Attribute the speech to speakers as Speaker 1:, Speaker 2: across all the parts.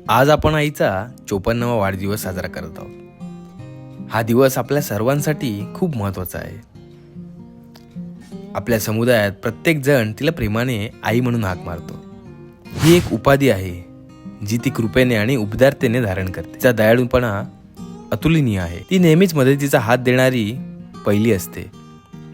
Speaker 1: आज आपण आईचा 54वा वाढदिवस साजरा करत आहोत. हा दिवस आपल्या सर्वांसाठी खूप महत्त्वाचा आहे. आपल्या समुदायात प्रत्येक जण तिला प्रेमाने आई म्हणून हाक मारतो. ही एक उपाधी आहे जी ती कृपेने आणि उबदारतेने धारण करते. तिचा दयाळूपणा अतुलनीय आहे. ती नेहमीच मदतीचा हात देणारी पहिली असते.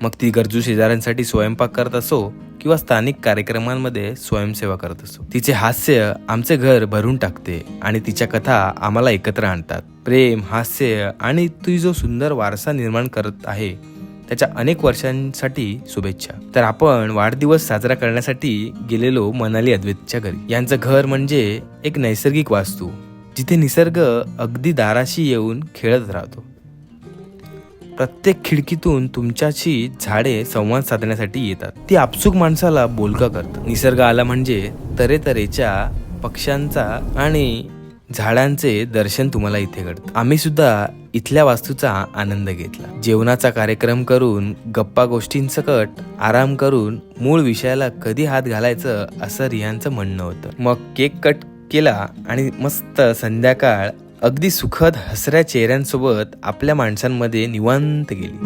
Speaker 1: मग ती गरजू शेजाऱ्यांसाठी स्वयंपाक करत असो किंवा स्थानिक कार्यक्रमांमध्ये स्वयंसेवा करत असो. तिचे हास्य आमचे घर भरून टाकते आणि तिच्या कथा आम्हाला एकत्र आणतात. प्रेम, हास्य आणि ती जो सुंदर वारसा निर्माण करत आहे त्याच्या अनेक वर्षांसाठी शुभेच्छा. तर आपण वाढदिवस साजरा करण्यासाठी गेलेलो मनाली अद्वैतच्या घरी. यांचं घर म्हणजे एक नैसर्गिक वास्तू, जिथे निसर्ग अगदी दाराशी येऊन खेळत राहतो. प्रत्येक खिडकीतून तुमच्याशी झाडे संवाद साधण्यासाठी येतात. ती आपसूक माणसाला बोलका करतात. निसर्ग आला म्हणजे तऱ्हेतऱ्हेच्या पक्ष्यांचा आणि झाडांचे दर्शन तुम्हाला इथे घडतं. आम्ही सुद्धा इथल्या वास्तूचा आनंद घेतला. जेवणाचा कार्यक्रम करून, गप्पा गोष्टींसकट आराम करून मूळ विषयाला कधी हात घालायचं असं रियांचं म्हणणं होतं. मग केक कट केला आणि मस्त संध्याकाळ अगदी सुखद हसऱ्या चेहऱ्यांसोबत आपल्या माणसांमध्ये निवांत गेली.